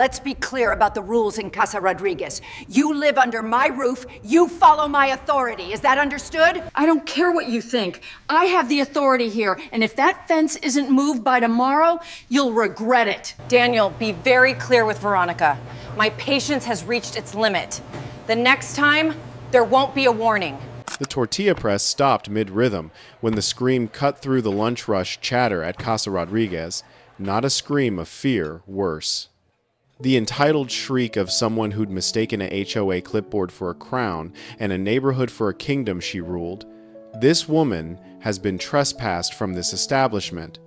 Let's be clear about the rules in Casa Rodriguez. You live under my roof, you follow my authority. Is that understood? I don't care what you think. I have the authority here, and if that fence isn't moved by tomorrow, you'll regret it. Daniel, be very clear with Veronica. My patience has reached its limit. The next time, there won't be a warning. The tortilla press stopped mid-rhythm when the scream cut through the lunch rush chatter at Casa Rodriguez. Not a scream of fear, worse. The entitled shriek of someone who'd mistaken a HOA clipboard for a crown and a neighborhood for a kingdom she ruled. This woman has been trespassed from this establishment.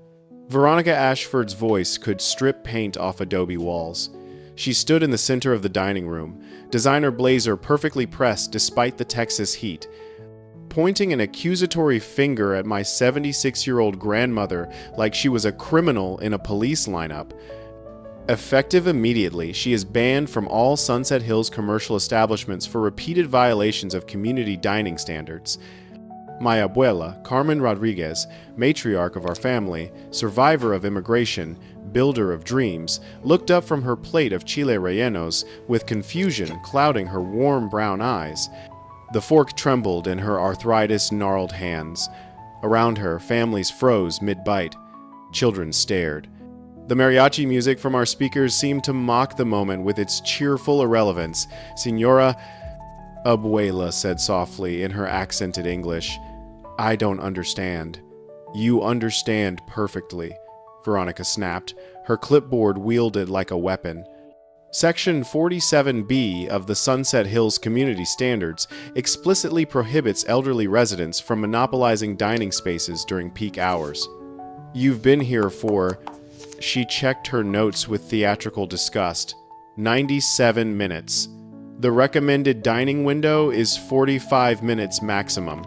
Veronica Ashford's voice could strip paint off adobe walls. She stood in the center of the dining room, designer blazer perfectly pressed despite the Texas heat, pointing an accusatory finger at my 76-year-old grandmother like she was a criminal in a police lineup. Effective immediately, she is banned from all Sunset Hills commercial establishments for repeated violations of community dining standards. My abuela, Carmen Rodriguez, matriarch of our family, survivor of immigration, builder of dreams, looked up from her plate of chile rellenos with confusion clouding her warm brown eyes. The fork trembled in her arthritis-gnarled hands. Around her, families froze mid-bite. Children stared. The mariachi music from our speakers seemed to mock the moment with its cheerful irrelevance. Señora Abuela said softly in her accented English, "I don't understand." "You understand perfectly," Veronica snapped, her clipboard wielded like a weapon. Section 47B of the Sunset Hills Community Standards explicitly prohibits elderly residents from monopolizing dining spaces during peak hours. "You've been here for..." She checked her notes with theatrical disgust. 97 minutes. The recommended dining window is 45 minutes maximum.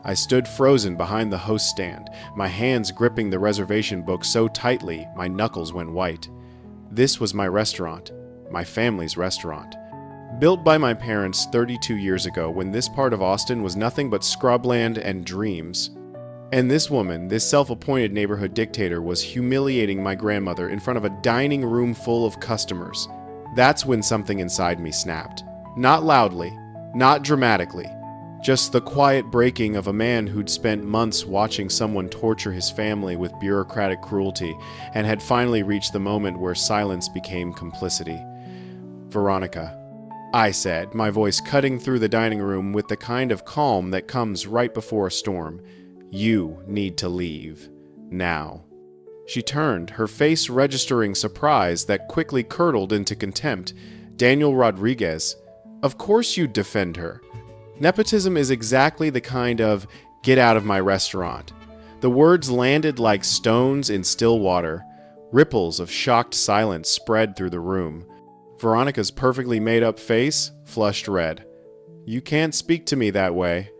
I stood frozen behind the host stand, my hands gripping the reservation book so tightly my knuckles went white. This was my restaurant, my family's restaurant. Built by my parents 32 years ago when this part of Austin was nothing but scrubland and dreams. And this woman, this self-appointed neighborhood dictator, was humiliating my grandmother in front of a dining room full of customers. That's when something inside me snapped. Not loudly, not dramatically, just the quiet breaking of a man who'd spent months watching someone torture his family with bureaucratic cruelty and had finally reached the moment where silence became complicity. "Veronica," I said, my voice cutting through the dining room with the kind of calm that comes right before a storm. "You need to leave. Now." She turned, her face registering surprise that quickly curdled into contempt. "Daniel Rodriguez. Of course you'd defend her. Nepotism is exactly the kind of, 'get out of my restaurant.'" The words landed like stones in still water. Ripples of shocked silence spread through the room. Veronica's perfectly made-up face flushed red. "You can't speak to me that way.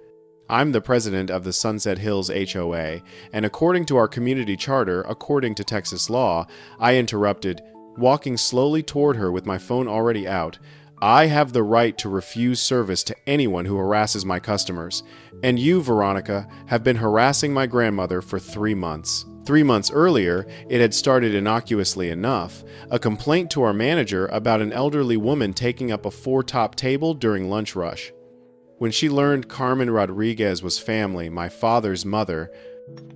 I'm the president of the Sunset Hills HOA, and according to our community charter, according to Texas law," I interrupted, walking slowly toward her with my phone already out. "I have the right to refuse service to anyone who harasses my customers. And you, Veronica, have been harassing my grandmother for 3 months. 3 months earlier, it had started innocuously enough, a complaint to our manager about an elderly woman taking up a 4-top table during lunch rush. When she learned Carmen Rodriguez was family, my father's mother,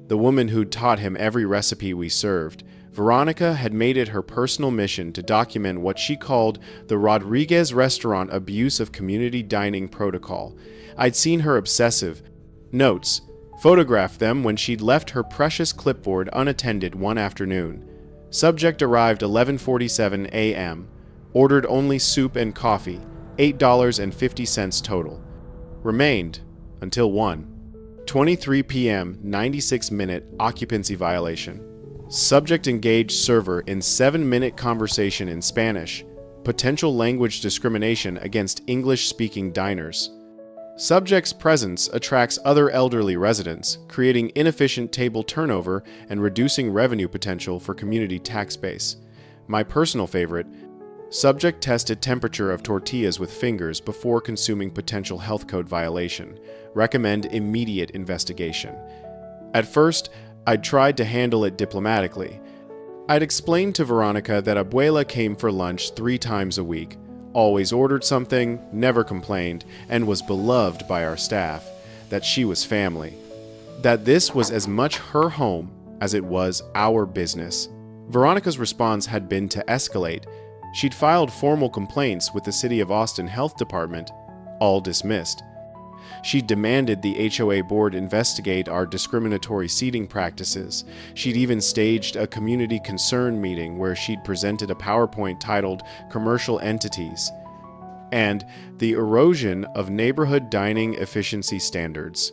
the woman who'd taught him every recipe we served, Veronica had made it her personal mission to document what she called the Rodriguez Restaurant Abuse of Community Dining Protocol. I'd seen her obsessive notes, photographed them when she'd left her precious clipboard unattended one afternoon. Subject arrived 11:47 a.m. Ordered only soup and coffee, $8.50 total. Remained until 1. 23 p.m., 96-minute occupancy violation. Subject engaged server in 7-minute conversation in Spanish. Potential language discrimination against English-speaking diners. Subject's presence attracts other elderly residents, creating inefficient table turnover and reducing revenue potential for community tax base. My personal favorite, subject tested temperature of tortillas with fingers before consuming potential health code violation. Recommend immediate investigation. At first, I'd tried to handle it diplomatically. I'd explained to Veronica that Abuela came for lunch 3 times a week, always ordered something, never complained, and was beloved by our staff, that she was family, that this was as much her home as it was our business. Veronica's response had been to escalate. She'd filed formal complaints with the City of Austin Health Department, all dismissed. She demanded the HOA board investigate our discriminatory seating practices. She'd even staged a community concern meeting where she'd presented a PowerPoint titled Commercial Entities and the Erosion of Neighborhood Dining Efficiency Standards.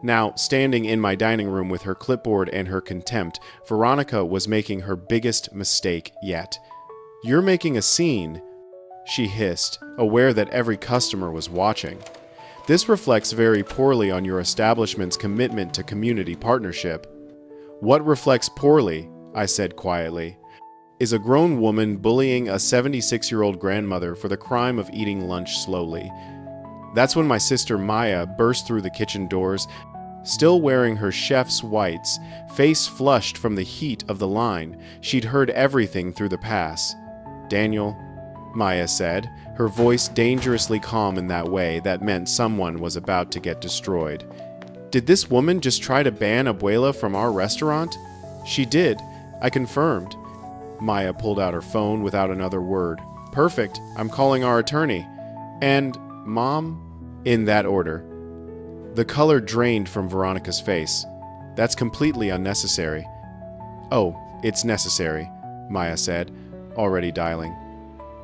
Now, standing in my dining room with her clipboard and her contempt, Veronica was making her biggest mistake yet. "You're making a scene," she hissed, aware that every customer was watching. "This reflects very poorly on your establishment's commitment to community partnership." "What reflects poorly," I said quietly, "is a grown woman bullying a 76-year-old grandmother for the crime of eating lunch slowly." That's when my sister Maya burst through the kitchen doors, still wearing her chef's whites, face flushed from the heat of the line. She'd heard everything through the pass. "Daniel," Maya said, her voice dangerously calm in that way that meant someone was about to get destroyed. "Did this woman just try to ban Abuela from our restaurant?" "She did," I confirmed. Maya pulled out her phone without another word. "Perfect, I'm calling our attorney." "And, Mom?" In that order. The color drained from Veronica's face. "That's completely unnecessary." "Oh, it's necessary," Maya said, already dialing.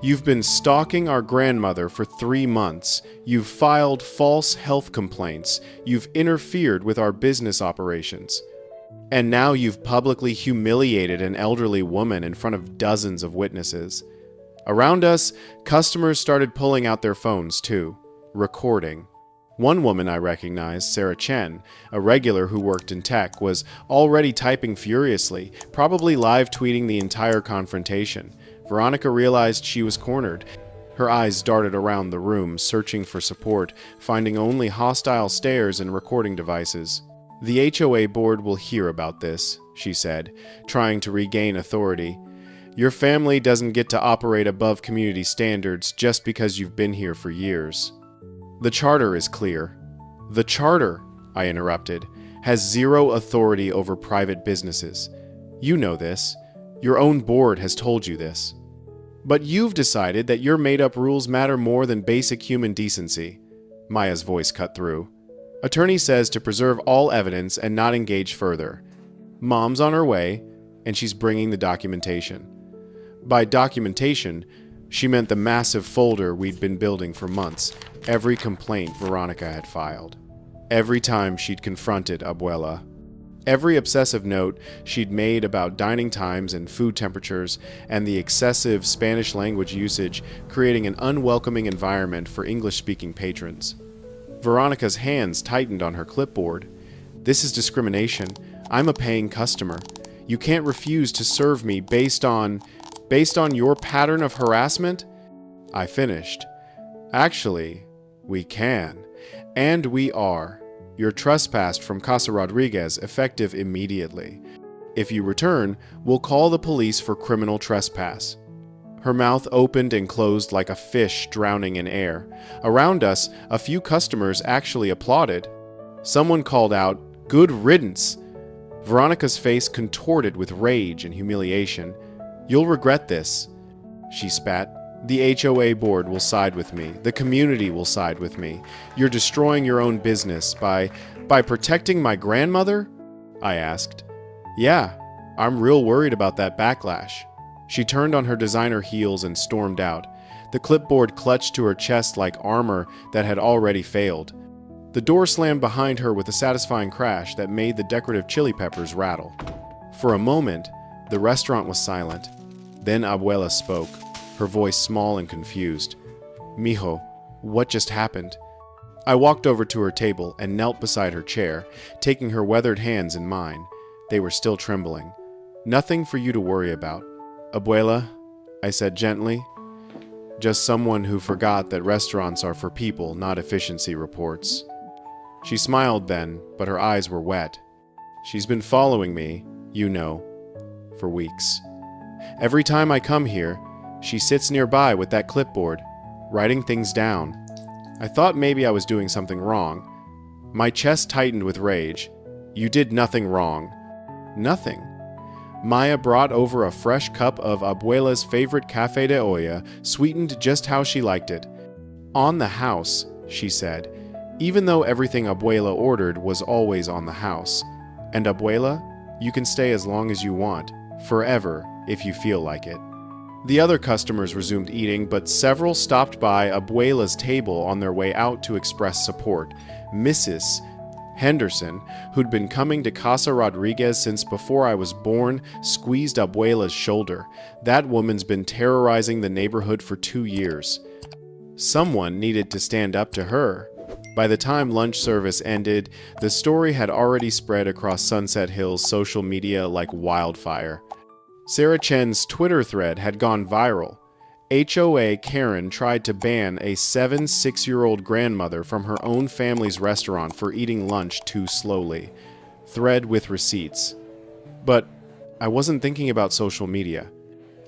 "You've been stalking our grandmother for 3 months. You've filed false health complaints. You've interfered with our business operations. And now you've publicly humiliated an elderly woman in front of dozens of witnesses." Around us, customers started pulling out their phones too, recording. One woman I recognized, Sarah Chen, a regular who worked in tech, was already typing furiously, probably live tweeting the entire confrontation. Veronica realized she was cornered. Her eyes darted around the room, searching for support, finding only hostile stares and recording devices. "The HOA board will hear about this," she said, trying to regain authority. "Your family doesn't get to operate above community standards just because you've been here for years." "The charter is clear." "The charter," I interrupted, "has zero authority over private businesses. You know this. Your own board has told you this. But you've decided that your made-up rules matter more than basic human decency." Maya's voice cut through. "Attorney says to preserve all evidence and not engage further. Mom's on her way, and she's bringing the documentation." By documentation, she meant the massive folder we'd been building for months, every complaint Veronica had filed, every time she'd confronted Abuela, every obsessive note she'd made about dining times and food temperatures and the excessive Spanish language usage, creating an unwelcoming environment for English-speaking patrons. Veronica's hands tightened on her clipboard. "This is discrimination. I'm a paying customer. You can't refuse to serve me based on your pattern of harassment?" I finished. "Actually, we can. And we are. You're trespassed from Casa Rodriguez, effective immediately. If you return, we'll call the police for criminal trespass." Her mouth opened and closed like a fish drowning in air. Around us, a few customers actually applauded. Someone called out, "Good riddance!" Veronica's face contorted with rage and humiliation. "You'll regret this," she spat. "The HOA board will side with me. The community will side with me. You're destroying your own business by protecting my grandmother?" I asked. "Yeah, I'm real worried about that backlash." She turned on her designer heels and stormed out. The clipboard clutched to her chest like armor that had already failed. The door slammed behind her with a satisfying crash that made the decorative chili peppers rattle. For a moment, the restaurant was silent. Then Abuela spoke, her voice small and confused. "Mijo, what just happened?" I walked over to her table and knelt beside her chair, taking her weathered hands in mine. They were still trembling. "Nothing for you to worry about, Abuela," I said gently. "Just someone who forgot that restaurants are for people, not efficiency reports." She smiled then, but her eyes were wet. "She's been following me, you know, for weeks." Every time I come here, she sits nearby with that clipboard, writing things down. I thought maybe I was doing something wrong. My chest tightened with rage. You did nothing wrong. Nothing. Maya brought over a fresh cup of Abuela's favorite café de olla, sweetened just how she liked it. On the house, she said, even though everything Abuela ordered was always on the house. And Abuela, you can stay as long as you want, forever, if you feel like it. The other customers resumed eating, but several stopped by Abuela's table on their way out to express support. Mrs. Henderson, who'd been coming to Casa Rodriguez since before I was born, squeezed Abuela's shoulder. That woman's been terrorizing the neighborhood for 2 years. Someone needed to stand up to her. By the time lunch service ended, the story had already spread across Sunset Hills social media like wildfire. Sarah Chen's Twitter thread had gone viral. HOA Karen tried to ban a 6-year-old grandmother from her own family's restaurant for eating lunch too slowly. Thread with receipts. But I wasn't thinking about social media.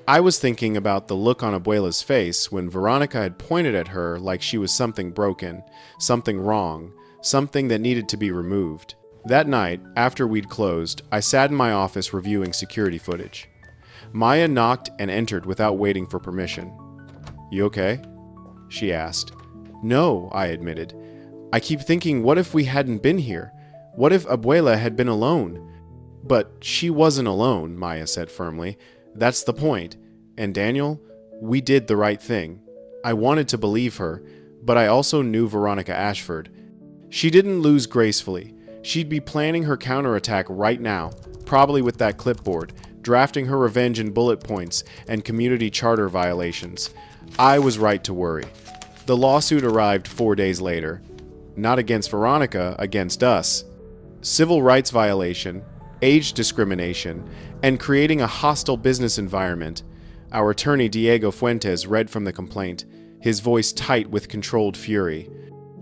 I was thinking about the look on Abuela's face when Veronica had pointed at her like she was something broken, something wrong, something that needed to be removed. That night, after we'd closed, I sat in my office reviewing security footage. Maya knocked and entered without waiting for permission. You okay? She asked. No, I admitted. I keep thinking, what if we hadn't been here? What if Abuela had been alone? But she wasn't alone, Maya said firmly. That's the point. And Daniel, we did the right thing. I wanted to believe her, but I also knew Veronica Ashford. She didn't lose gracefully. She'd be planning her counterattack right now, probably with that clipboard, drafting her revenge in bullet points and community charter violations. I was right to worry. The lawsuit arrived 4 days later. Not against Veronica, against us. Civil rights violation, age discrimination, and creating a hostile business environment. Our attorney Diego Fuentes read from the complaint, his voice tight with controlled fury.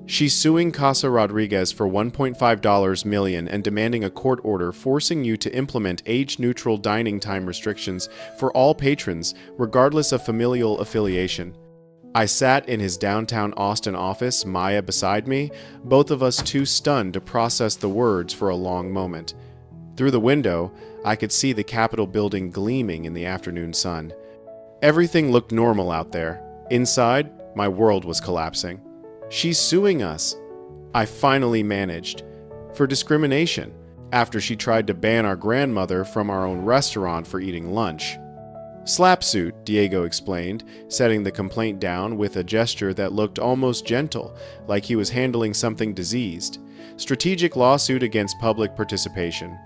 She's suing Casa Rodriguez for $1.5 million and demanding a court order forcing you to implement age-neutral dining time restrictions for all patrons, regardless of familial affiliation. I sat in his downtown Austin office, Maya beside me, both of us too stunned to process the words for a long moment. Through the window, I could see the Capitol building gleaming in the afternoon sun. Everything looked normal out there. Inside, my world was collapsing. She's suing us. I finally managed. For discrimination, after she tried to ban our grandmother from our own restaurant for eating lunch. Slapsuit, Diego explained, setting the complaint down with a gesture that looked almost gentle, like he was handling something diseased. Strategic lawsuit against public participation.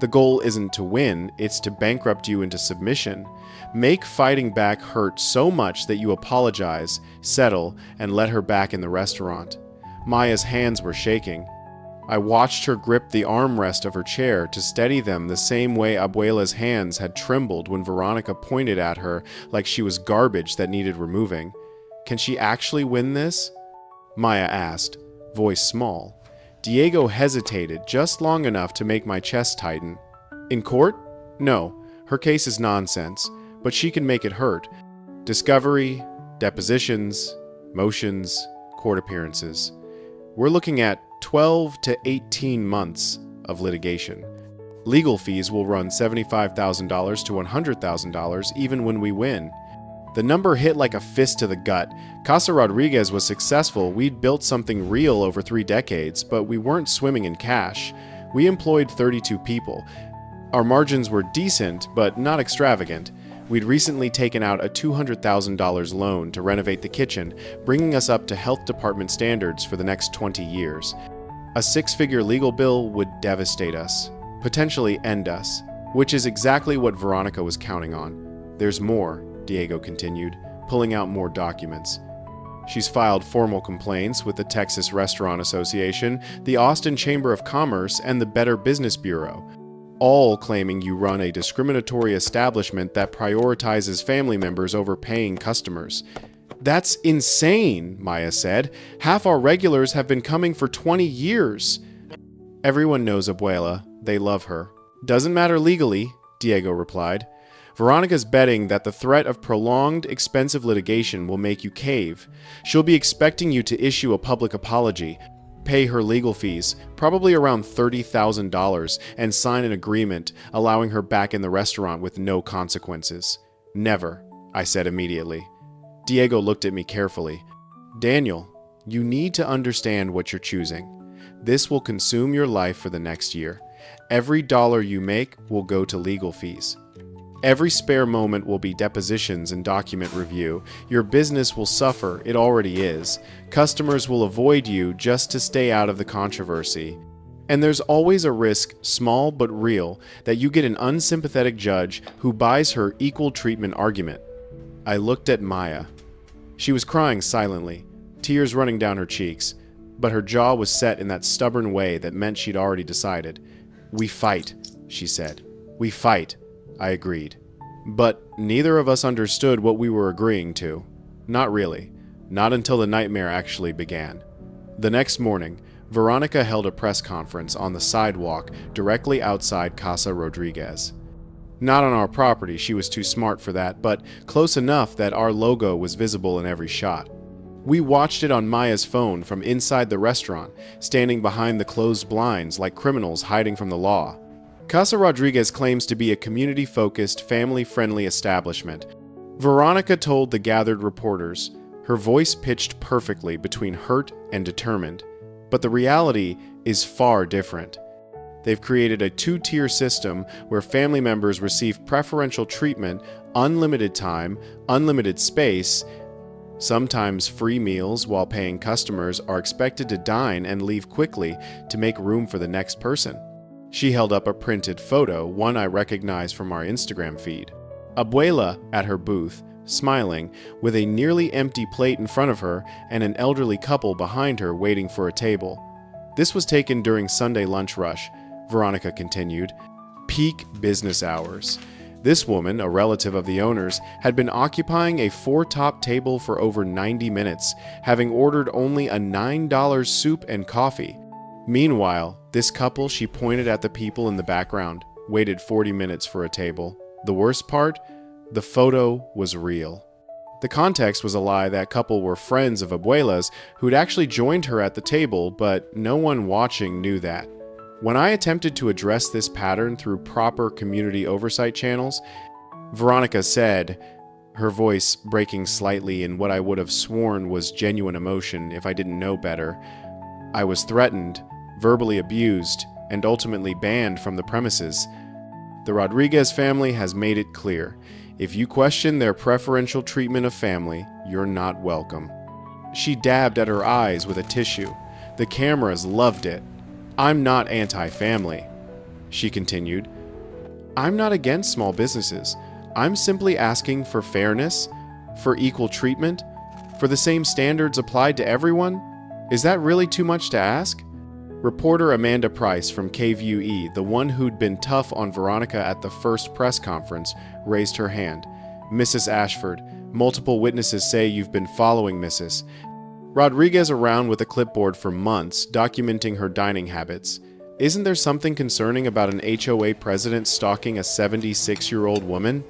The goal isn't to win, it's to bankrupt you into submission. Make fighting back hurt so much that you apologize, settle, and let her back in the restaurant. Maya's hands were shaking. I watched her grip the armrest of her chair to steady them the same way Abuela's hands had trembled when Veronica pointed at her like she was garbage that needed removing. Can she actually win this? Maya asked, voice small. Diego hesitated just long enough to make my chest tighten. In court? No, her case is nonsense, but she can make it hurt. Discovery, depositions, motions, court appearances. We're looking at 12 to 18 months of litigation. Legal fees will run $75,000 to $100,000 even when we win. The number hit like a fist to the gut. Casa Rodriguez was successful. We'd built something real over 3 decades, but we weren't swimming in cash. We employed 32 people. Our margins were decent, but not extravagant. We'd recently taken out a $200,000 loan to renovate the kitchen, bringing us up to health department standards for the next 20 years. A 6-figure legal bill would devastate us, potentially end us, which is exactly what Veronica was counting on. There's more, Diego continued, pulling out more documents. She's filed formal complaints with the Texas Restaurant Association, the Austin Chamber of Commerce, and the Better Business Bureau, all claiming you run a discriminatory establishment that prioritizes family members over paying customers. That's insane, Maya said. Half our regulars have been coming for 20 years. Everyone knows Abuela. They love her. Doesn't matter legally, Diego replied. Veronica's betting that the threat of prolonged, expensive litigation will make you cave. She'll be expecting you to issue a public apology, pay her legal fees, probably around $30,000, and sign an agreement allowing her back in the restaurant with no consequences. Never, I said immediately. Diego looked at me carefully. Daniel, you need to understand what you're choosing. This will consume your life for the next year. Every dollar you make will go to legal fees. Every spare moment will be depositions and document review. Your business will suffer, it already is. Customers will avoid you just to stay out of the controversy. And there's always a risk, small but real, that you get an unsympathetic judge who buys her equal treatment argument. I looked at Maya. She was crying silently, tears running down her cheeks, but her jaw was set in that stubborn way that meant she'd already decided. We fight, she said. We fight. I agreed. But neither of us understood what we were agreeing to. Not really. Not until the nightmare actually began. The next morning, Veronica held a press conference on the sidewalk directly outside Casa Rodriguez. Not on our property, she was too smart for that, but close enough that our logo was visible in every shot. We watched it on Maya's phone from inside the restaurant, standing behind the closed blinds like criminals hiding from the law. Casa Rodriguez claims to be a community-focused, family-friendly establishment. Veronica told the gathered reporters, her voice pitched perfectly between hurt and determined. But the reality is far different. They've created a two-tier system where family members receive preferential treatment, unlimited time, unlimited space, sometimes free meals, while paying customers are expected to dine and leave quickly to make room for the next person. She held up a printed photo, one I recognized from our Instagram feed. Abuela at her booth, smiling, with a nearly empty plate in front of her and an elderly couple behind her waiting for a table. This was taken during Sunday lunch rush, Veronica continued. Peak business hours. This woman, a relative of the owners, had been occupying a four-top table for over 90 minutes, having ordered only a $9 soup and coffee. Meanwhile, this couple, she pointed at the people in the background, waited 40 minutes for a table. The worst part? The photo was real. The context was a lie. That couple were friends of Abuela's who'd actually joined her at the table, but no one watching knew that. When I attempted to address this pattern through proper community oversight channels, Veronica said, her voice breaking slightly in what I would have sworn was genuine emotion if I didn't know better, I was threatened, verbally abused, and ultimately banned from the premises. The Rodriguez family has made it clear. If you question their preferential treatment of family, you're not welcome. She dabbed at her eyes with a tissue. The cameras loved it. I'm not anti-family, she continued. I'm not against small businesses. I'm simply asking for fairness, for equal treatment, for the same standards applied to everyone. Is that really too much to ask? Reporter Amanda Price from KVUE, the one who'd been tough on Veronica at the first press conference, raised her hand. Mrs. Ashford, multiple witnesses say you've been following Mrs. Rodriguez around with a clipboard for months, documenting her dining habits. Isn't there something concerning about an HOA president stalking a 76-year-old woman?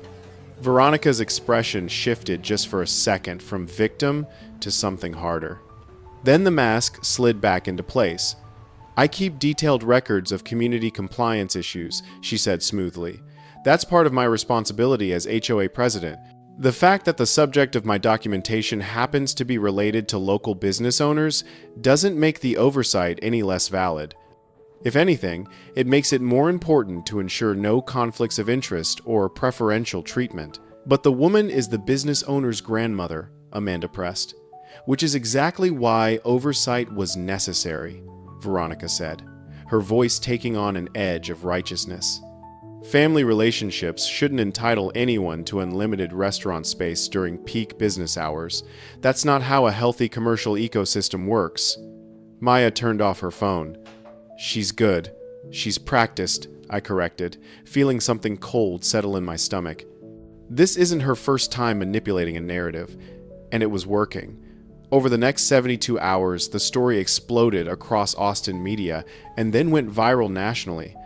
Veronica's expression shifted just for a second from victim to something harder. Then the mask slid back into place. I keep detailed records of community compliance issues, she said smoothly. That's part of my responsibility as HOA president. The fact that the subject of my documentation happens to be related to local business owners doesn't make the oversight any less valid. If anything, it makes it more important to ensure no conflicts of interest or preferential treatment. But the woman is the business owner's grandmother, Amanda pressed, which is exactly why oversight was necessary, Veronica said, her voice taking on an edge of righteousness. Family relationships shouldn't entitle anyone to unlimited restaurant space during peak business hours. That's not how a healthy commercial ecosystem works. Maya turned off her phone. She's good. She's practiced, I corrected, feeling something cold settle in my stomach. This isn't her first time manipulating a narrative, and it was working. Over the next 72 hours, the story exploded across Austin media and then went viral nationally.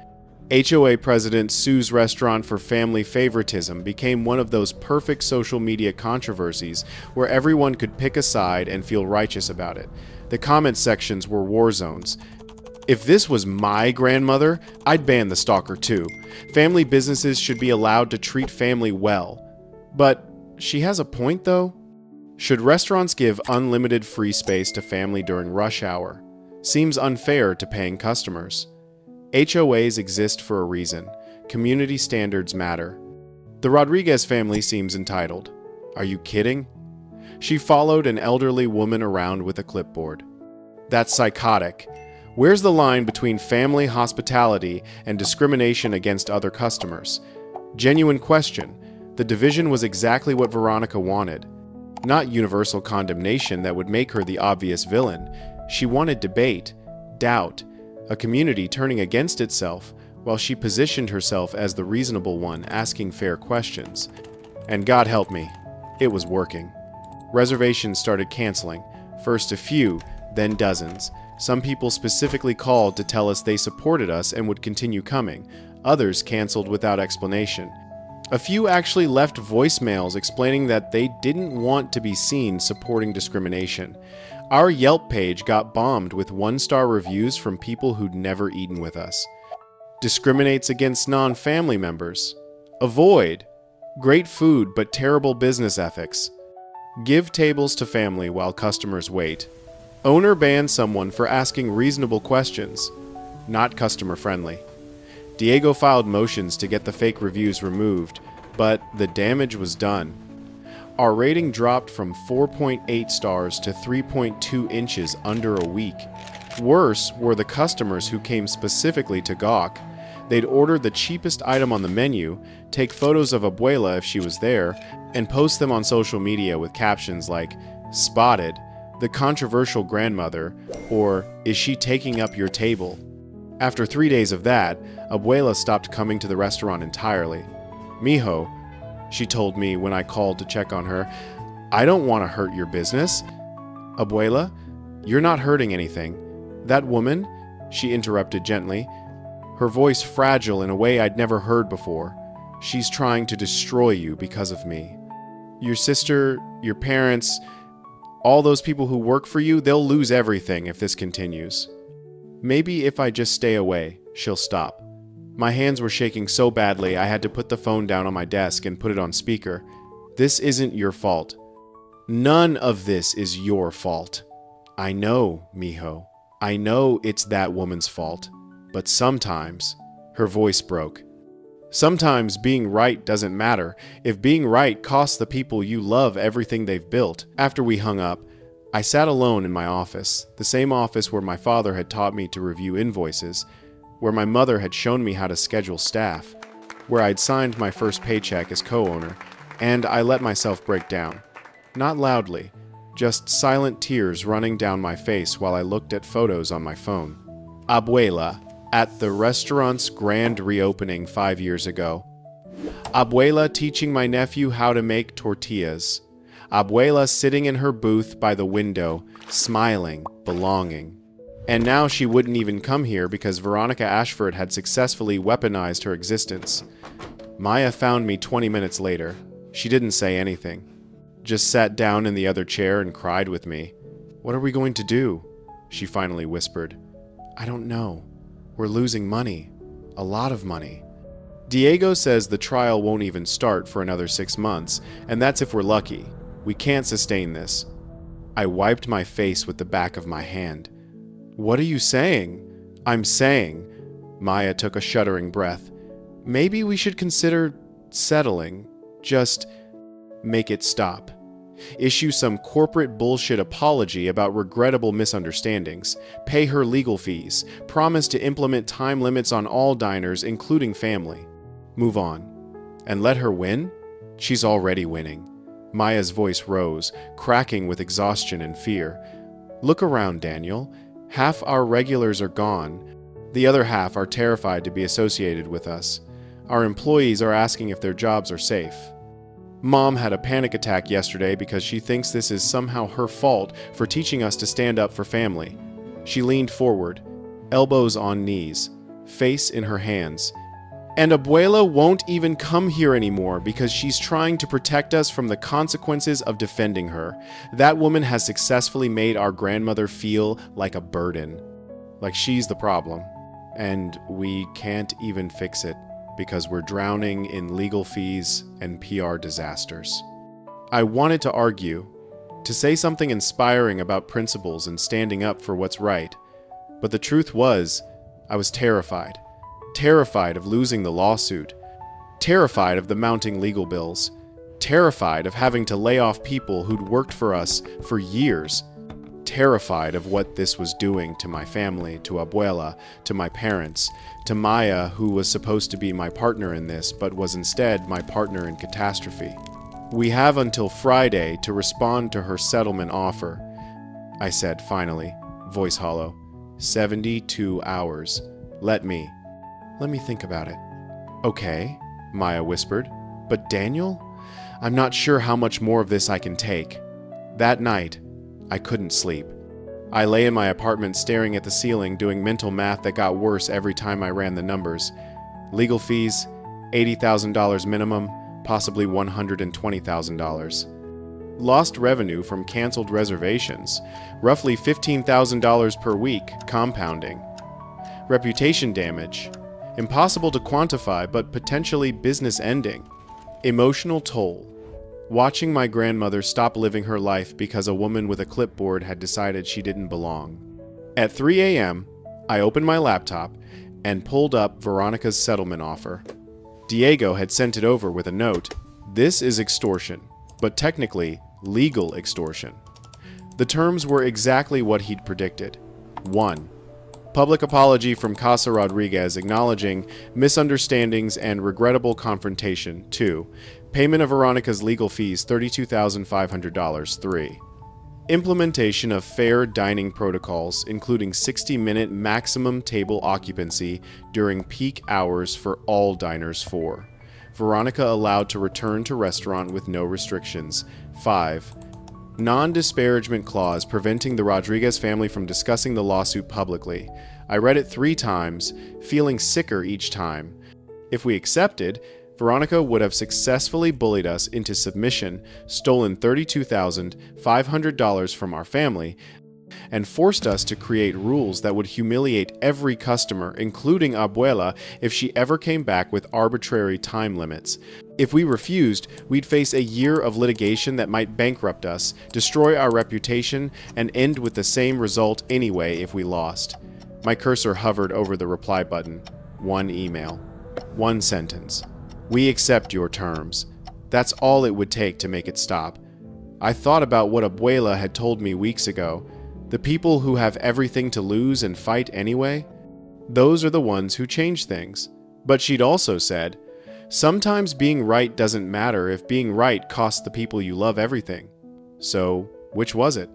HOA president sues restaurant for family favoritism became one of those perfect social media controversies where everyone could pick a side and feel righteous about it. The comment sections were war zones. If this was my grandmother, I'd ban the stalker too. Family businesses should be allowed to treat family well. But she has a point though. Should restaurants give unlimited free space to family during rush hour? Seems unfair to paying customers. HOAs exist for a reason. Community standards matter. The Rodriguez family seems entitled. Are you kidding? She followed an elderly woman around with a clipboard. That's psychotic. Where's the line between family hospitality and discrimination against other customers? Genuine question. The division was exactly what Veronica wanted. Not universal condemnation that would make her the obvious villain. She wanted debate, doubt, a community turning against itself while she positioned herself as the reasonable one asking fair questions. And God help me, it was working. Reservations started canceling, first a few, then dozens. Some people specifically called to tell us they supported us and would continue coming. Others canceled without explanation. A few actually left voicemails explaining that they didn't want to be seen supporting discrimination. Our Yelp page got bombed with one-star reviews from people who'd never eaten with us. Discriminates against non-family members. Avoid. Great food but terrible business ethics. Give tables to family while customers wait. Owner bans someone for asking reasonable questions. Not customer friendly. Diego filed motions to get the fake reviews removed, but the damage was done. Our rating dropped from 4.8 stars to 3.2 inches under a week. Worse were the customers who came specifically to gawk. They'd order the cheapest item on the menu, take photos of Abuela if she was there, and post them on social media with captions like, "Spotted," "The controversial grandmother," or "Is she taking up your table?" After 3 days of that, Abuela stopped coming to the restaurant entirely. "Mijo," she told me when I called to check on her, "I don't want to hurt your business." "Abuela, you're not hurting anything. That woman," she interrupted gently, her voice fragile in a way I'd never heard before. "She's trying to destroy you because of me. Your sister, your parents, all those people who work for you, they'll lose everything if this continues. Maybe if I just stay away, she'll stop." My hands were shaking so badly I had to put the phone down on my desk and put it on speaker. "This isn't your fault. None of this is your fault. I know, mijo. I know it's that woman's fault. But sometimes," her voice broke. "Sometimes being right doesn't matter if being right costs the people you love everything they've built." After we hung up, I sat alone in my office, the same office where my father had taught me to review invoices, where my mother had shown me how to schedule staff, where I'd signed my first paycheck as co-owner, and I let myself break down. Not loudly, just silent tears running down my face while I looked at photos on my phone. Abuela, at the restaurant's grand reopening 5 years ago. Abuela teaching my nephew how to make tortillas. Abuela sitting in her booth by the window, smiling, belonging. And now she wouldn't even come here because Veronica Ashford had successfully weaponized her existence. Maya found me 20 minutes later. She didn't say anything. Just sat down in the other chair and cried with me. "What are we going to do?" she finally whispered. "I don't know. We're losing money. A lot of money." Diego says the trial won't even start for another 6 months, and that's if we're lucky. We can't sustain this. I wiped my face with the back of my hand. "What are you saying?" "I'm saying," Maya took a shuddering breath, "maybe we should consider settling. Just make it stop. Issue some corporate bullshit apology about regrettable misunderstandings. Pay her legal fees. Promise to implement time limits on all diners, including family. Move on. And let her win? She's already winning." Maya's voice rose, cracking with exhaustion and fear. "Look around, Daniel. Half our regulars are gone. The other half are terrified to be associated with us. Our employees are asking if their jobs are safe. Mom had a panic attack yesterday because she thinks this is somehow her fault for teaching us to stand up for family. She leaned forward, elbows on knees, face in her hands. And Abuela won't even come here anymore because she's trying to protect us from the consequences of defending her. That woman has successfully made our grandmother feel like a burden, like she's the problem. And we can't even fix it because we're drowning in legal fees and PR disasters. I wanted to argue, to say something inspiring about principles and standing up for what's right. But the truth was, I was terrified. Terrified of losing the lawsuit. Terrified of the mounting legal bills. Terrified of having to lay off people who'd worked for us for years. Terrified of what this was doing to my family, to Abuela, to my parents, to Maya, who was supposed to be my partner in this, but was instead my partner in catastrophe. We have until Friday to respond to her settlement offer, I said finally, voice hollow. 72 hours. Let me think about it. Okay, Maya whispered. But Daniel? I'm not sure how much more of this I can take. That night, I couldn't sleep. I lay in my apartment staring at the ceiling, doing mental math that got worse every time I ran the numbers. Legal fees, $80,000 minimum, possibly $120,000. Lost revenue from canceled reservations, roughly $15,000 per week, compounding. Reputation damage, impossible to quantify but potentially business-ending. Emotional toll. Watching my grandmother stop living her life because a woman with a clipboard had decided she didn't belong. At 3 a.m., I opened my laptop and pulled up Veronica's settlement offer. Diego had sent it over with a note. This is extortion, but technically legal extortion. The terms were exactly what he'd predicted. 1. Public apology from Casa Rodriguez acknowledging misunderstandings and regrettable confrontation. 2. Payment of Veronica's legal fees $32,500. 3. Implementation of fair dining protocols, including 60-minute maximum table occupancy during peak hours for all diners. 4. Veronica allowed to return to restaurant with no restrictions. 5. Non-disparagement clause preventing the Rodriguez family from discussing the lawsuit publicly. I read it 3 times, feeling sicker each time. If we accepted, Veronica would have successfully bullied us into submission, stolen $32,500 from our family, and forced us to create rules that would humiliate every customer, including Abuela, if she ever came back with arbitrary time limits. If we refused, we'd face a year of litigation that might bankrupt us, destroy our reputation, and end with the same result anyway if we lost. My cursor hovered over the reply button. 1 email. 1 sentence. We accept your terms. That's all it would take to make it stop. I thought about what Abuela had told me weeks ago. The people who have everything to lose and fight anyway, those are the ones who change things. But she'd also said, sometimes being right doesn't matter if being right costs the people you love everything. So, which was it?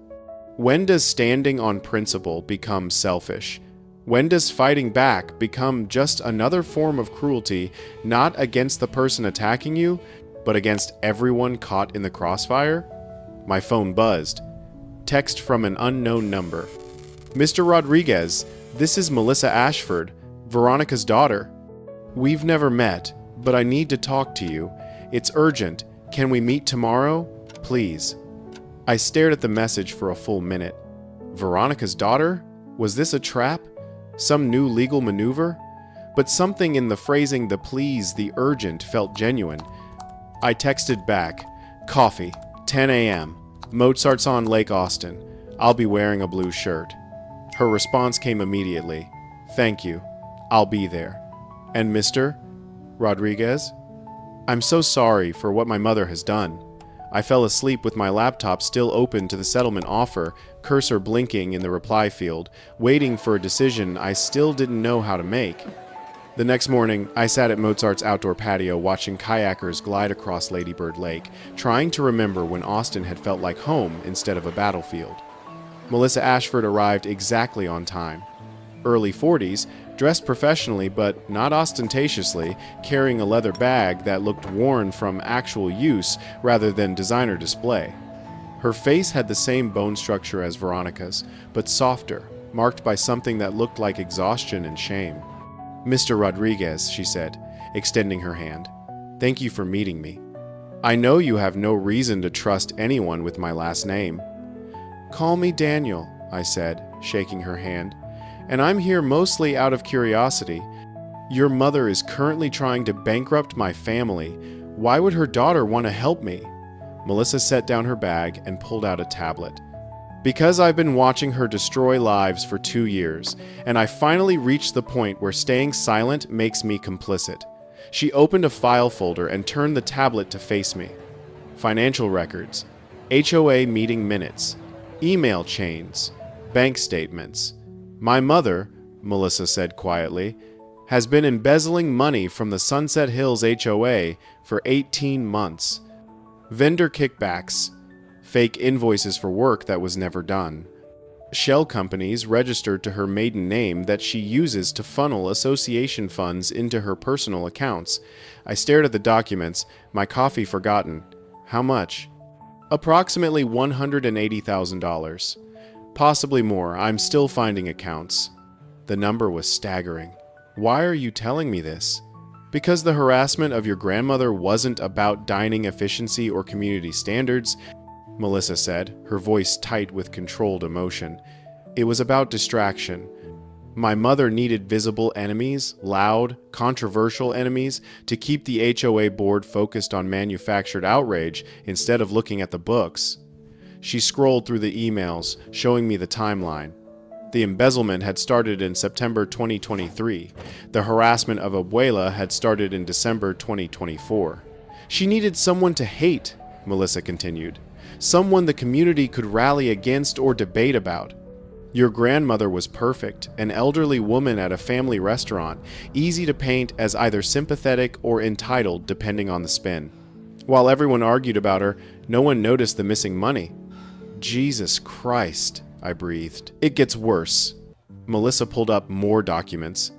When does standing on principle become selfish? When does fighting back become just another form of cruelty, not against the person attacking you, but against everyone caught in the crossfire? My phone buzzed. Text from an unknown number. Mr. Rodriguez, this is Melissa Ashford, Veronica's daughter. We've never met, but I need to talk to you. It's urgent. Can we meet tomorrow? Please. I stared at the message for a full minute. Veronica's daughter? Was this a trap? Some new legal maneuver? But something in the phrasing, the please, the urgent, felt genuine. I texted back, coffee, 10 a.m., Mozart's on Lake Austin. I'll be wearing a blue shirt. Her response came immediately. Thank you. I'll be there. And Mr. Rodriguez? I'm so sorry for what my mother has done. I fell asleep with my laptop still open to the settlement offer, cursor blinking in the reply field, waiting for a decision I still didn't know how to make. The next morning, I sat at Mozart's outdoor patio watching kayakers glide across Lady Bird Lake, trying to remember when Austin had felt like home instead of a battlefield. Melissa Ashford arrived exactly on time. Early 40s, dressed professionally but not ostentatiously, carrying a leather bag that looked worn from actual use rather than designer display. Her face had the same bone structure as Veronica's, but softer, marked by something that looked like exhaustion and shame. Mr. Rodriguez, she said, extending her hand. Thank you for meeting me. I know you have no reason to trust anyone with my last name. Call me Daniel, I said, shaking her hand. And I'm here mostly out of curiosity. Your mother is currently trying to bankrupt my family. Why would her daughter want to help me? Melissa set down her bag and pulled out a tablet. Because I've been watching her destroy lives for 2 years, and I finally reached the point where staying silent makes me complicit. She opened a file folder and turned the tablet to face me. Financial records, HOA meeting minutes, email chains, bank statements. My mother, Melissa said quietly, has been embezzling money from the Sunset Hills HOA for 18 months. Vendor kickbacks, fake invoices for work that was never done. Shell companies registered to her maiden name that she uses to funnel association funds into her personal accounts. I stared at the documents, my coffee forgotten. How much? Approximately $180,000. Possibly more, I'm still finding accounts. The number was staggering. Why are you telling me this? Because the harassment of your grandmother wasn't about dining efficiency or community standards, Melissa said, her voice tight with controlled emotion. It was about distraction. My mother needed visible enemies, loud, controversial enemies, to keep the HOA board focused on manufactured outrage instead of looking at the books. She scrolled through the emails, showing me the timeline. The embezzlement had started in September 2023. The harassment of Abuela had started in December 2024. She needed someone to hate, Melissa continued. Someone the community could rally against or debate about. Your grandmother was perfect, an elderly woman at a family restaurant, easy to paint as either sympathetic or entitled depending on the spin. While everyone argued about her, no one noticed the missing money. Jesus Christ, I breathed. It gets worse. Melissa pulled up more documents.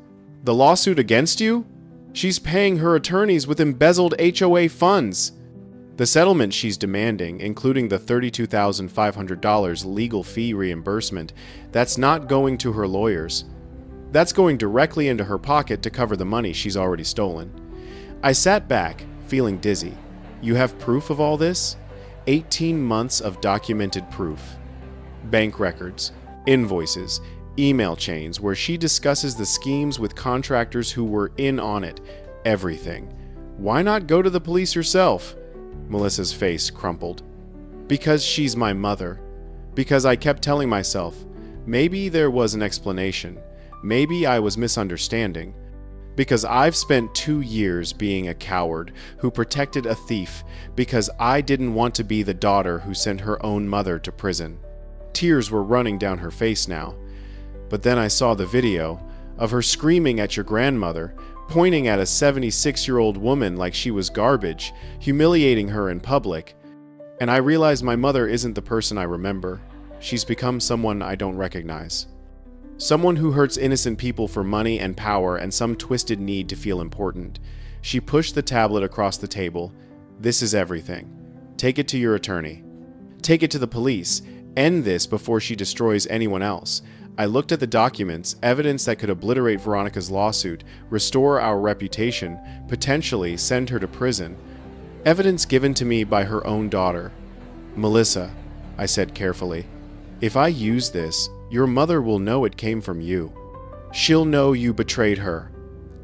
The lawsuit against you? She's paying her attorneys with embezzled HOA funds. The settlement she's demanding, including the $32,500 legal fee reimbursement, that's not going to her lawyers. That's going directly into her pocket to cover the money she's already stolen. I sat back, feeling dizzy. You have proof of all this? 18 months of documented proof. Bank records, invoices, email chains where she discusses the schemes with contractors who were in on it. Everything. Why not go to the police yourself? Melissa's face crumpled. Because she's my mother. Because I kept telling myself, maybe there was an explanation. Maybe I was misunderstanding. Because I've spent 2 years being a coward who protected a thief because I didn't want to be the daughter who sent her own mother to prison. Tears were running down her face now. But then I saw the video of her screaming at your grandmother, pointing at a 76-year-old woman like she was garbage, humiliating her in public. And I realized my mother isn't the person I remember. She's become someone I don't recognize. Someone who hurts innocent people for money and power and some twisted need to feel important. She pushed the tablet across the table. This is everything. Take it to your attorney. Take it to the police. End this before she destroys anyone else. I looked at the documents, evidence that could obliterate Veronica's lawsuit, restore our reputation, potentially send her to prison. Evidence given to me by her own daughter. Melissa, I said carefully, if I use this, your mother will know it came from you. She'll know you betrayed her.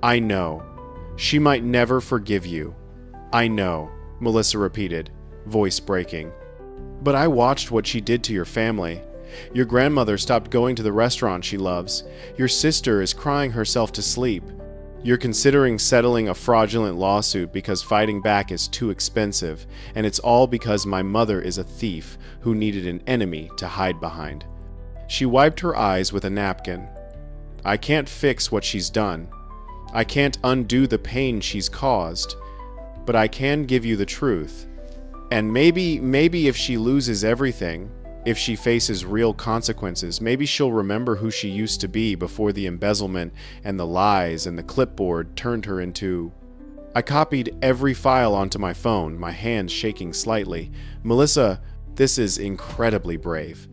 I know. She might never forgive you. I know, Melissa repeated, voice breaking. But I watched what she did to your family. Your grandmother stopped going to the restaurant she loves. Your sister is crying herself to sleep. You're considering settling a fraudulent lawsuit because fighting back is too expensive, and it's all because my mother is a thief who needed an enemy to hide behind. She wiped her eyes with a napkin. I can't fix what she's done. I can't undo the pain she's caused, but I can give you the truth. And maybe if she loses everything, if she faces real consequences, maybe she'll remember who she used to be before the embezzlement and the lies and the clipboard turned her into... I copied every file onto my phone, my hands shaking slightly. Melissa, this is incredibly brave.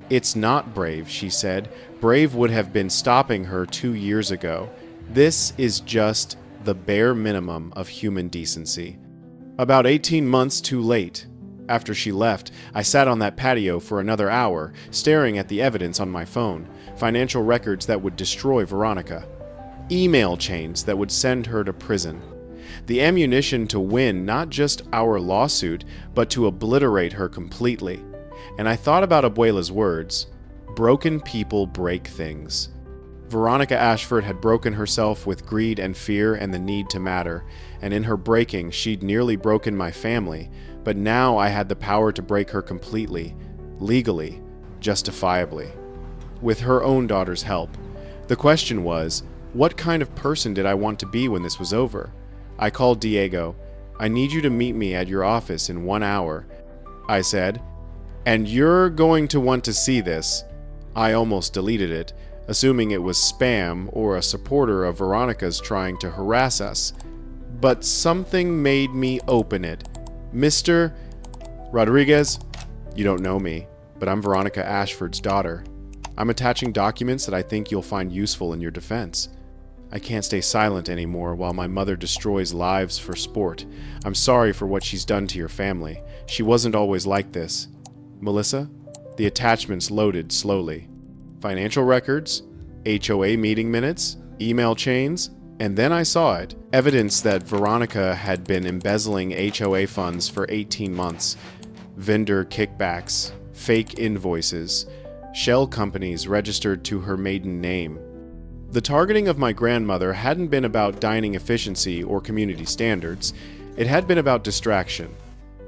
It's not brave, she said. Brave would have been stopping her 2 years ago. This is just the bare minimum of human decency. About 18 months too late. After she left, I sat on that patio for another hour, staring at the evidence on my phone, financial records that would destroy Veronica, email chains that would send her to prison, the ammunition to win not just our lawsuit, but to obliterate her completely. And I thought about Abuela's words, broken people break things. Veronica Ashford had broken herself with greed and fear and the need to matter, and in her breaking, she'd nearly broken my family, but now I had the power to break her completely, legally, justifiably, with her own daughter's help. The question was, what kind of person did I want to be when this was over? I called Diego. I need you to meet me at your office in 1 hour, I said, and you're going to want to see this. I almost deleted it, assuming it was spam or a supporter of Veronica's trying to harass us. But something made me open it. Mr. Rodriguez, you don't know me, but I'm Veronica Ashford's daughter. I'm attaching documents that I think you'll find useful in your defense. I can't stay silent anymore while my mother destroys lives for sport. I'm sorry for what she's done to your family. She wasn't always like this. Melissa? The attachments loaded slowly. Financial records, HOA meeting minutes, email chains, and then I saw it. Evidence that Veronica had been embezzling HOA funds for 18 months. Vendor kickbacks, fake invoices, shell companies registered to her maiden name. The targeting of my grandmother hadn't been about dining efficiency or community standards. It had been about distraction.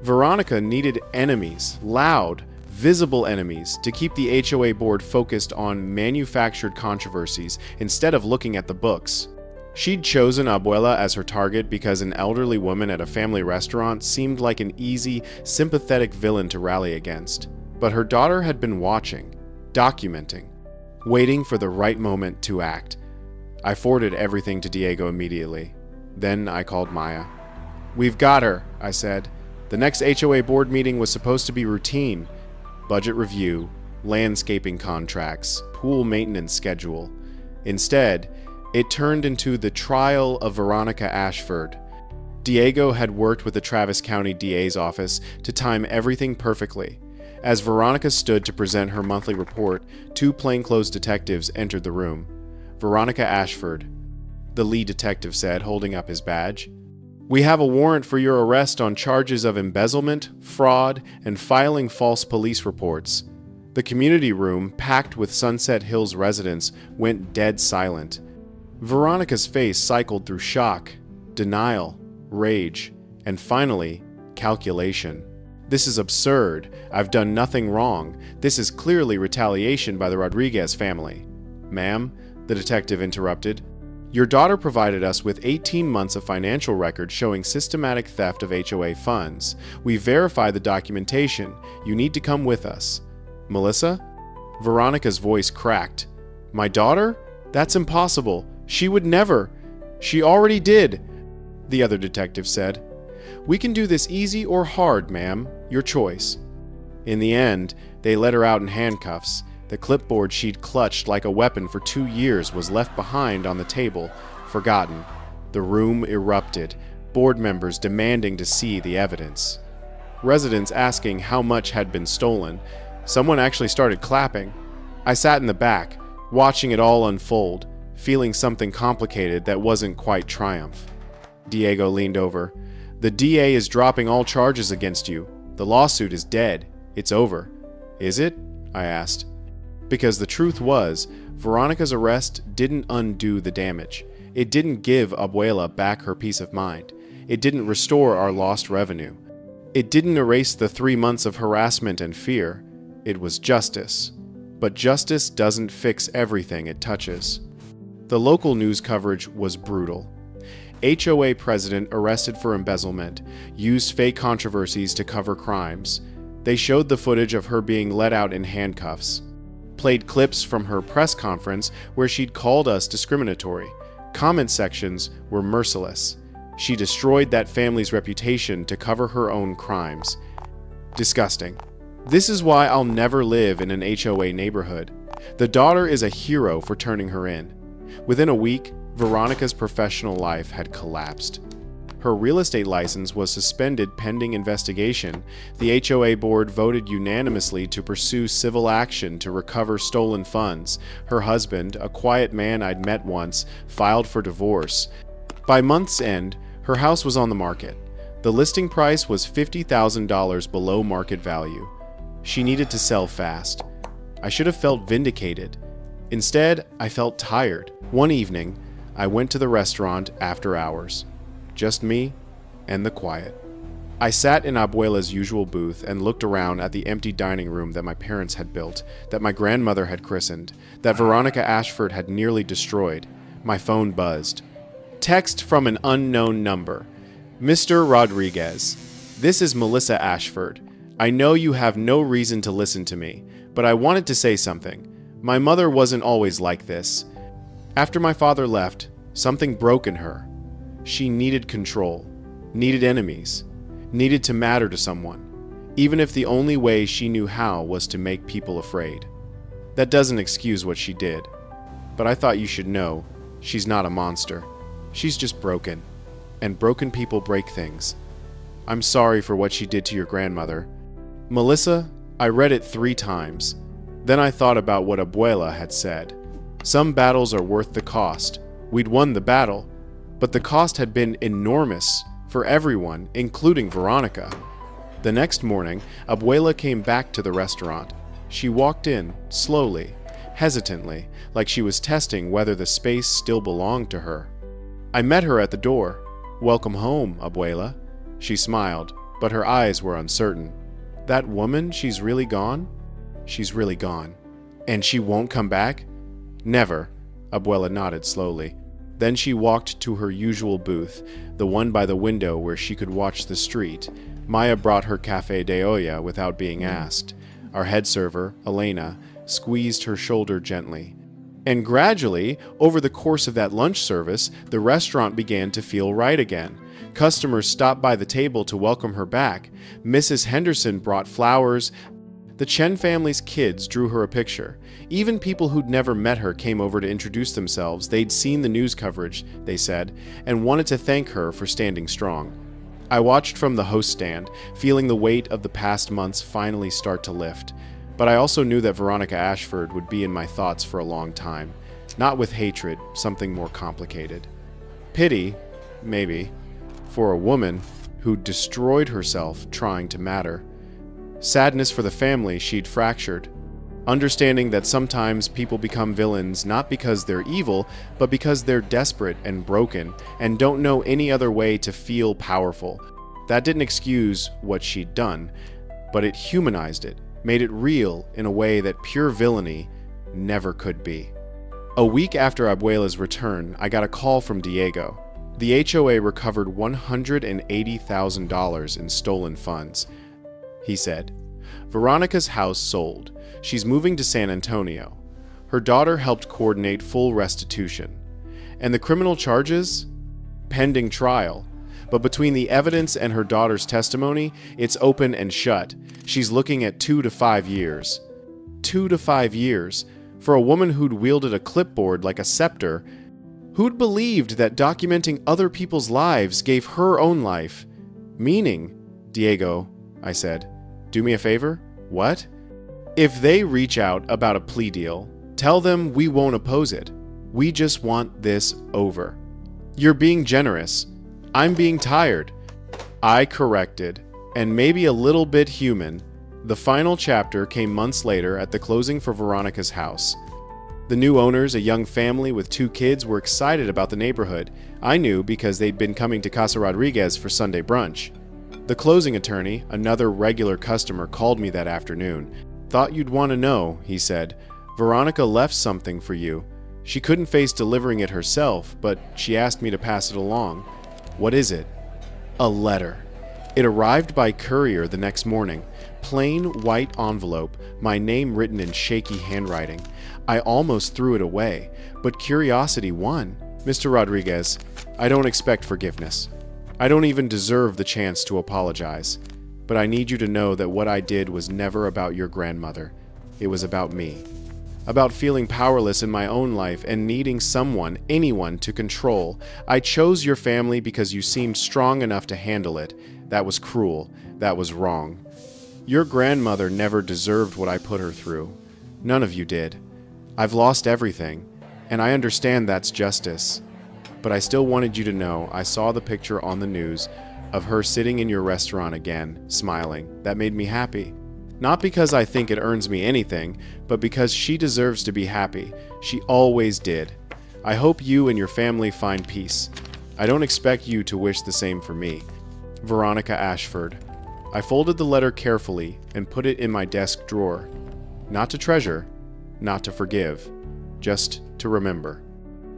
Veronica needed enemies, loud, visible enemies, to keep the HOA board focused on manufactured controversies instead of looking at the books. She'd chosen Abuela as her target because an elderly woman at a family restaurant seemed like an easy, sympathetic villain to rally against. But her daughter had been watching, documenting, waiting for the right moment to act. I forwarded everything to Diego immediately. Then I called Maya. "We've got her," I said. The next HOA board meeting was supposed to be routine. Budget review, landscaping contracts, pool maintenance schedule. Instead, it turned into the trial of Veronica Ashford. Diego had worked with the Travis County DA's office to time everything perfectly. As Veronica stood to present her monthly report, 2 plainclothes detectives entered the room. Veronica Ashford, the lead detective said, holding up his badge. "We have a warrant for your arrest on charges of embezzlement, fraud, and filing false police reports." The community room, packed with Sunset Hills residents, went dead silent. Veronica's face cycled through shock, denial, rage, and finally, calculation. "This is absurd. I've done nothing wrong. This is clearly retaliation by the Rodriguez family." "Ma'am," the detective interrupted, "your daughter provided us with 18 months of financial records showing systematic theft of HOA funds. We verified the documentation. You need to come with us." "Melissa?" Veronica's voice cracked. "My daughter? That's impossible. She would never." "She already did," the other detective said. "We can do this easy or hard, ma'am. Your choice." In the end, they let her out in handcuffs. The clipboard she'd clutched like a weapon for 2 years was left behind on the table, forgotten. The room erupted, board members demanding to see the evidence. Residents asking how much had been stolen. Someone actually started clapping. I sat in the back, watching it all unfold, feeling something complicated that wasn't quite triumph. Diego leaned over. "The DA is dropping all charges against you. The lawsuit is dead. It's over." "Is it?" I asked. Because the truth was, Veronica's arrest didn't undo the damage. It didn't give Abuela back her peace of mind. It didn't restore our lost revenue. It didn't erase the 3 months of harassment and fear. It was justice. But justice doesn't fix everything it touches. The local news coverage was brutal. HOA president arrested for embezzlement, used fake controversies to cover crimes. They showed the footage of her being let out in handcuffs. Played clips from her press conference where she'd called us discriminatory. Comment sections were merciless. She destroyed that family's reputation to cover her own crimes. Disgusting. This is why I'll never live in an HOA neighborhood. The daughter is a hero for turning her in. Within a week, Veronica's professional life had collapsed. Her real estate license was suspended pending investigation. The HOA board voted unanimously to pursue civil action to recover stolen funds. Her husband, a quiet man I'd met once, filed for divorce. By month's end, her house was on the market. The listing price was $50,000 below market value. She needed to sell fast. I should have felt vindicated. Instead, I felt tired. One evening, I went to the restaurant after hours. Just me and the quiet. I sat in Abuela's usual booth and looked around at the empty dining room that my parents had built, that my grandmother had christened, that Veronica Ashford had nearly destroyed. My phone buzzed. Text from an unknown number. Mr. Rodriguez, this is Melissa Ashford. I know you have no reason to listen to me, but I wanted to say something. My mother wasn't always like this. After my father left, something broke in her. She needed control, needed enemies, needed to matter to someone, even if the only way she knew how was to make people afraid. That doesn't excuse what she did, but I thought you should know, she's not a monster. She's just broken, and broken people break things. I'm sorry for what she did to your grandmother. Melissa, I read it 3 times. Then I thought about what Abuela had said. Some battles are worth the cost. We'd won the battle, but the cost had been enormous for everyone, including Veronica. The next morning, Abuela came back to the restaurant. She walked in, slowly, hesitantly, like she was testing whether the space still belonged to her. I met her at the door. "Welcome home, Abuela." She smiled, but her eyes were uncertain. "That woman, she's really gone?" "She's really gone." "And she won't come back?" "Never." Abuela nodded slowly. Then she walked to her usual booth, the one by the window where she could watch the street. Maya brought her café de olla without being asked. Our head server, Elena, squeezed her shoulder gently. And gradually, over the course of that lunch service, the restaurant began to feel right again. Customers stopped by the table to welcome her back. Mrs. Henderson brought flowers. The Chen family's kids drew her a picture. Even people who'd never met her came over to introduce themselves. They'd seen the news coverage, they said, and wanted to thank her for standing strong. I watched from the host stand, feeling the weight of the past months finally start to lift. But I also knew that Veronica Ashford would be in my thoughts for a long time. Not with hatred, something more complicated. Pity, maybe, for a woman who destroyed herself trying to matter. Sadness for the family she'd fractured. Understanding that sometimes people become villains not because they're evil, but because they're desperate and broken and don't know any other way to feel powerful. That didn't excuse what she'd done, but it humanized it, made it real in a way that pure villainy never could be. A week after Abuela's return, I got a call from Diego. The HOA recovered $180,000 in stolen funds. He said, "Veronica's house sold. She's moving to San Antonio. Her daughter helped coordinate full restitution. And the criminal charges? Pending trial. But between the evidence and her daughter's testimony, it's open and shut. She's looking at 2 to 5 years. 2 to 5 years? For a woman who'd wielded a clipboard like a scepter? Who'd believed that documenting other people's lives gave her own life meaning?" "Diego," I said, "do me a favor." "What?" "If they reach out about a plea deal, tell them we won't oppose it. We just want this over. You're being generous. I'm being tired." I corrected, and maybe a little bit human. The final chapter came months later at the closing for Veronica's house. The new owners, a young family with 2 kids, were excited about the neighborhood. I knew because they'd been coming to Casa Rodriguez for Sunday brunch. The closing attorney, another regular customer, called me that afternoon. "Thought you'd want to know," he said. "Veronica left something for you. She couldn't face delivering it herself, but she asked me to pass it along." "What is it?" "A letter." It arrived by courier the next morning. Plain white envelope, my name written in shaky handwriting. I almost threw it away, but curiosity won. "Mr. Rodriguez, I don't expect forgiveness. I don't even deserve the chance to apologize. But I need you to know that what I did was never about your grandmother. It was about me. about feeling powerless in my own life and needing someone, anyone, to control. I chose your family because you seemed strong enough to handle it. That was cruel. That was wrong. Your grandmother never deserved what I put her through. None of you did. I've lost everything, and I understand that's justice. But I still wanted you to know I saw the picture on the news of her sitting in your restaurant again, smiling. That made me happy. Not because I think it earns me anything, but because she deserves to be happy. She always did. I hope you and your family find peace. I don't expect you to wish the same for me. Veronica Ashford. I folded the letter carefully and put it in my desk drawer. Not to treasure, not to forgive, just to remember.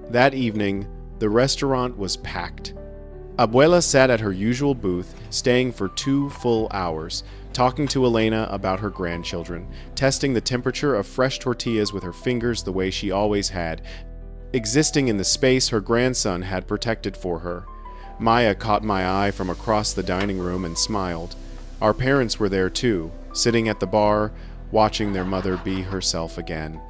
That evening, the restaurant was packed. Abuela sat at her usual booth, staying for 2 full hours, talking to Elena about her grandchildren, testing the temperature of fresh tortillas with her fingers the way she always had, existing in the space her grandson had protected for her. Maya caught my eye from across the dining room and smiled. Our parents were there too, sitting at the bar, watching their mother be herself again.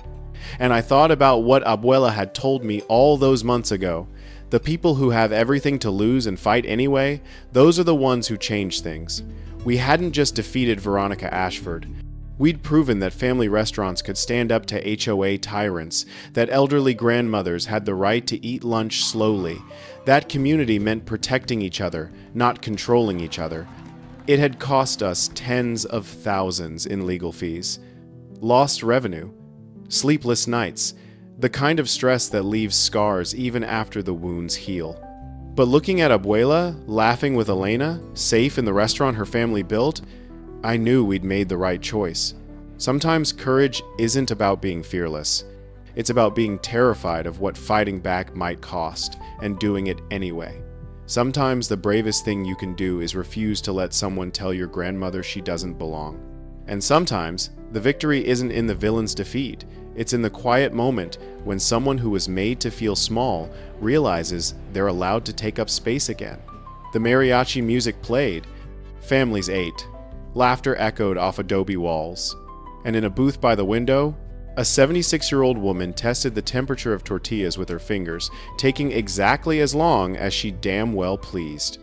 And I thought about what Abuela had told me all those months ago. The people who have everything to lose and fight anyway, those are the ones who change things. We hadn't just defeated Veronica Ashford. We'd proven that family restaurants could stand up to HOA tyrants, that elderly grandmothers had the right to eat lunch slowly. That community meant protecting each other, not controlling each other. It had cost us tens of thousands in legal fees. Lost revenue. Sleepless nights. The kind of stress that leaves scars even after the wounds heal. But looking at Abuela, laughing with Elena, safe in the restaurant her family built, I knew we'd made the right choice. Sometimes courage isn't about being fearless. It's about being terrified of what fighting back might cost, and doing it anyway. Sometimes the bravest thing you can do is refuse to let someone tell your grandmother she doesn't belong. And sometimes, the victory isn't in the villain's defeat. It's in the quiet moment when someone who was made to feel small realizes they're allowed to take up space again. The mariachi music played. Families ate. Laughter echoed off adobe walls. And in a booth by the window, a 76-year-old woman tested the temperature of tortillas with her fingers, taking exactly as long as she damn well pleased.